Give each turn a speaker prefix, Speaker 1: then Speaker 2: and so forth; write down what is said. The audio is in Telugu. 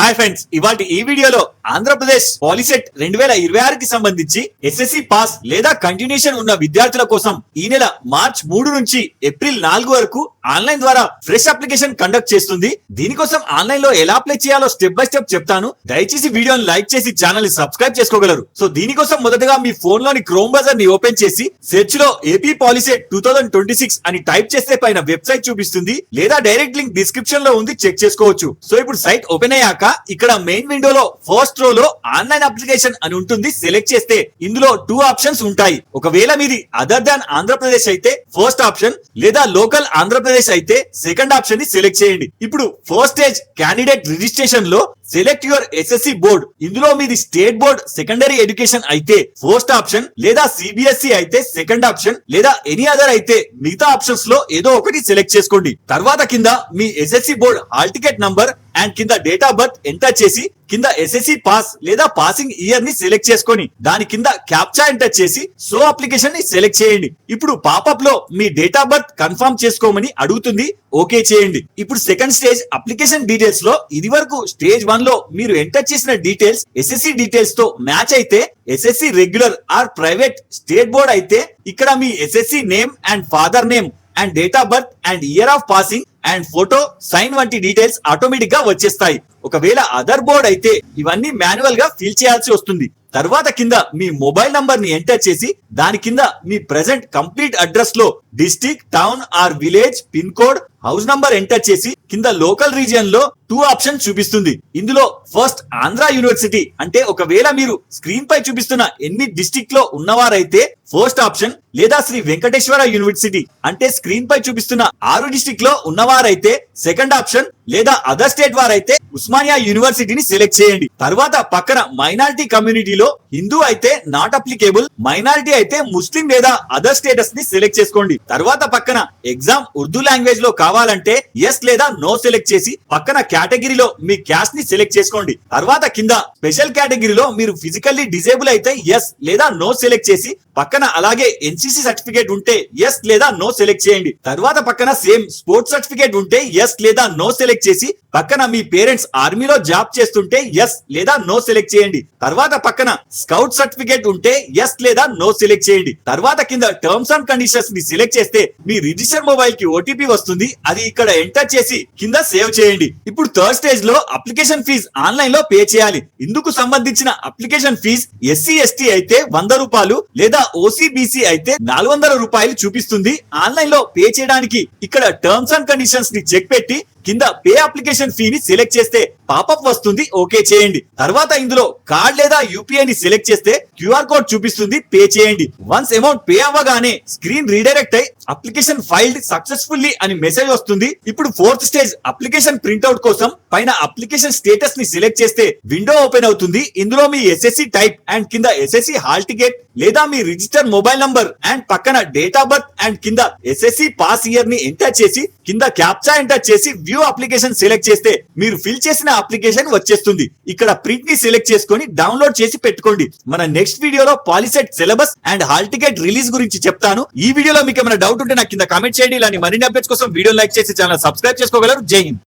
Speaker 1: హాయ్ ఫ్రెండ్స్, ఇవాటి ఈ వీడియోలో ఆంధ్రప్రదేశ్ పాలిసెట్ 2026 కి సంబంధించి ఎస్ఎస్సి పాస్ లేదా కంటిన్యూషన్ ఉన్న విద్యార్థుల కోసం ఈ నెల మార్చ్ 3 నుంచి ఏప్రిల్ 4 వరకు ఆన్లైన్ ద్వారా ఫ్రెష్ అప్లికేషన్ కండక్ట్ చేస్తుంది. దీనికోసం ఆన్లైన్ లో ఎలా అప్లై చేయాలో స్టెప్ బై స్టెప్ చెప్తాను. దయచేసి వీడియోని లైక్ చేసి ఛానల్ ని సబ్స్క్రైబ్ చేసుకోగలరు. సో దీనికోసం మొదటగా మీ ఫోన్ లోని క్రోమ్ బ్రౌజర్ ని ఓపెన్ చేసి సెర్చ్ లో ఏపీ పాలిసెట్ 2026 అని టైప్ చేస్తే పైన వెబ్సైట్ చూపిస్తుంది, లేదా డైరెక్ట్ లింక్ డిస్క్రిప్షన్ లో ఉంది, చెక్ చేసుకోవచ్చు. సో ఇప్పుడు సైట్ ఓపెన్ అయ్యాక ఇక్కడ మెయిన్ విండోలో ఫస్ట్ రో లో ఆన్లైన్ అప్లికేషన్ అని ఉంటుంది. సెలెక్ట్ చేస్తే ఇందులో 2 ఆప్షన్స్ ఉంటాయి. ఒకవేళ మీది అదర్ దాన్ ఆంధ్రప్రదేశ్ అయితే ఫస్ట్ ఆప్షన్, లేదా లోకల్ ఆంధ్రప్రదేశ్ అయితే సెకండ్ ఆప్షన్ ని సెలెక్ట్ చేయండి. ఇప్పుడు ఫస్ట్ స్టేజ్ క్యాండిడేట్ రిజిస్ట్రేషన్ లో సెలెక్ట్ యువర్ ఎస్ఎస్సి బోర్డ్. ఇందులో మీది స్టేట్ బోర్డ్ సెకండరీ ఎడ్యుకేషన్ అయితే ఫస్ట్ ఆప్షన్, లేదా సిబిఎస్ఈ అయితే సెకండ్ ఆప్షన్, లేదా ఎనీ అదర్ అయితే మిగతా ఆప్షన్స్ లో ఏదో ఒకటి సెలెక్ట్ చేసుకోండి. తర్వాత కింద మీ SSC board hall ticket number and కింద డేట్ ఆఫ్ బర్త్ ఎంటర్ చేసి కింద ఎస్ఎస్సి పాస్ లేదా పాసింగ్ ఇయర్ ని సెలెక్ట్ చేసుకొని దాని కింద క్యాప్చా ఎంటర్ చేసి సో అప్లికేషన్ ని సెలెక్ట్ చేయండి. ఇప్పుడు పాపప్ లో మీ డేట్ ఆఫ్ బర్త్ కన్ఫర్మ్ చేసుకోమని అడుగుతుంది, ఓకే చేయండి. ఇప్పుడు సెకండ్ స్టేజ్ అప్లికేషన్ డీటెయిల్స్ లో ఇది వరకు స్టేజ్ 1 లో మీరు ఎంటర్ చేసిన డీటెయిల్స్ ఎస్ఎస్సి డీటెయిల్స్ తో మ్యాచ్ అయితే SSC regular or private state board అయితే ఇక్కడ మీ SSC name and father name and date of birth and year of passing and photo sign వంటి డీటెయిల్స్ ఆటోమేటిక్ గా వచ్చేస్తాయి. ఒకవేళ అదర్ బోర్డ్ అయితే ఇవన్నీ మాన్యువల్ గా ఫిల్ చేయాల్సి వస్తుంది. తర్వాత కింద మీ మొబైల్ నంబర్ ని ఎంటర్ చేసి దాని కింద మీ ప్రెసెంట్ కంప్లీట్ అడ్రస్ లో district, town or village, pin code, house number enter చేసి కింద లోకల్ రీజియన్ లో 2 ఆప్షన్స్ చూపిస్తుంది. ఇందులో ఫస్ట్ ఆంధ్ర యూనివర్సిటీ అంటే ఒకవేళ మీరు స్క్రీన్ పై చూపిస్తున్న 8 డిస్ట్రిక్ట్ లో ఉన్నవారైతే ఫస్ట్ ఆప్షన్, లేదా శ్రీ వెంకటేశ్వర యూనివర్సిటీ అంటే స్క్రీన్ పై చూపిస్తున్న 6 డిస్ట్రిక్ట్ లో ఉన్నవారైతే సెకండ్ ఆప్షన్, లేదా అదర్ స్టేట్ వారైతే ఉస్మానియా యూనివర్సిటీని సెలెక్ట్ చేయండి. తర్వాత పక్కన మైనారిటీ కమ్యూనిటీలో హిందూ అయితే నాట్ అప్లికేబుల్, మైనారిటీ అయితే ముస్లిం లేదా అదర్ స్టేటస్ ని సెలెక్ట్ చేసుకోండి. తర్వాత పక్కన ఎగ్జామ్ ఉర్దూ లాంగ్వేజ్ లో కావాలంటే ఎస్ లేదా నో సెలెక్ట్ చేసి పక్కన కేటగిరీలో మీ క్యాస్ట్ ని సెలెక్ట్ చేసుకోండి. తర్వాత కింద స్పెషల్ కేటగిరీలో మీరు ఫిజికల్లీ డిజేబుల్ అయితే ఎస్ లేదా నో సెలెక్ట్ చేసి పక్కన అలాగే ఎన్సిసి సర్టిఫికేట్ ఉంటే ఎస్ లేదా నో సెలెక్ట్ చేయండి. తర్వాత పక్కన సేమ్ స్పోర్ట్స్ సర్టిఫికేట్ ఉంటే ఎస్ లేదా నో సెలెక్ట్ చేసి పక్కన మీ పేరెంట్స్ ఆర్మీలో జాబ్ చేస్తుంటే ఎస్ లేదా నో సెలెక్ట్ చేయండి. తర్వాత పక్కన స్కౌట్ సర్టిఫికేట్ ఉంటే ఎస్ లేదా నో సెలెక్ట్ చేయండి. తర్వాత కింద టర్మ్స్ అండ్ కండిషన్స్ ని సెలెక్ట్ చేస్తే మీ రిజిస్టర్ మొబైల్ కి ఓటీపీ వస్తుంది, అది ఇక్కడ ఎంటర్ చేసి కింద సేవ్ చేయండి. ఇప్పుడు థర్డ్ స్టేజ్ లో అప్లికేషన్ ఫీజు ఆన్లైన్ లో పే చేయాలి. ఇందుకు సంబంధించిన అప్లికేషన్ ఫీజు ఎస్సీ ఎస్టీ అయితే 100 రూపాయలు, లేదా ఓసీబీసీ అయితే 400 రూపాయలు చూపిస్తుంది. ఆన్లైన్ లో పే చేయడానికి ఇక్కడ టర్మ్స్ అండ్ కండిషన్స్ ని చెక్ పెట్టి కింద పే అప్లికేషన్ ఫీ ని సెలెక్ట్ చేస్తే పాపప్ వస్తుంది, ఓకే చేయండి. తర్వాత ఇందులో కార్డ్ లేదా యూపీఐ ని సెలెక్ట్ చేస్తే క్యూఆర్ కోడ్ చూపిస్తుంది, పే చేయండి. వన్స్ అమౌంట్ పే అవ్వగానే స్క్రీన్ రీడైరెక్ట్ అయి అప్లికేషన్ ఫైల్డ్ సక్సెస్ఫుల్లీ అని మెసేజ్ వస్తుంది. ఇప్పుడు ఫోర్త్ స్టేజ్ అప్లికేషన్ ప్రింట్అవుట్ కోసం పైన అప్లికేషన్ స్టేటస్ ని సెలెక్ట్ చేస్తే విండో ఓపెన్ అవుతుంది. ఇందులో మీ ఎస్ఎస్సి టైప్ అండ్ కింద ఎస్ఎస్సి హాల్ టికెట్ లేదా మీ రిజిస్టర్ మొబైల్ నంబర్ అండ్ పక్కన డేట్ ఆఫ్ బర్త్ అండ్ కింద ఎస్ఎస్సి పాస్ ఇయర్ ని ఎంటర్ చేసి కింద క్యాప్చా ఎంటర్ చేసి వ్యూ అప్లికేషన్ సెలెక్ట్ చేస్తే మీరు ఫిల్ చేసిన అప్లికేషన్ వచ్చేస్తుంది. ఇక్కడ ప్రింట్ ని సెలెక్ట్ చేసుకొని డౌన్లోడ్ చేసి పెట్టుకోండి. మన నెక్స్ట్ వీడియోలో POLYCET syllabus and hall ticket release గురించి చెప్తాను. ఈ వీడియోలో మీకు ఏమైనా డౌట్ ఉంటే నాకు కింద కామెంట్ చేయండి. ఇలాంటి మరిన్ని అప్డేట్స్ కోసం వీడియో లైక్ చేసి ఛానల్ సబ్స్క్రైబ్ చేసుకోగలరు. జై హింద్.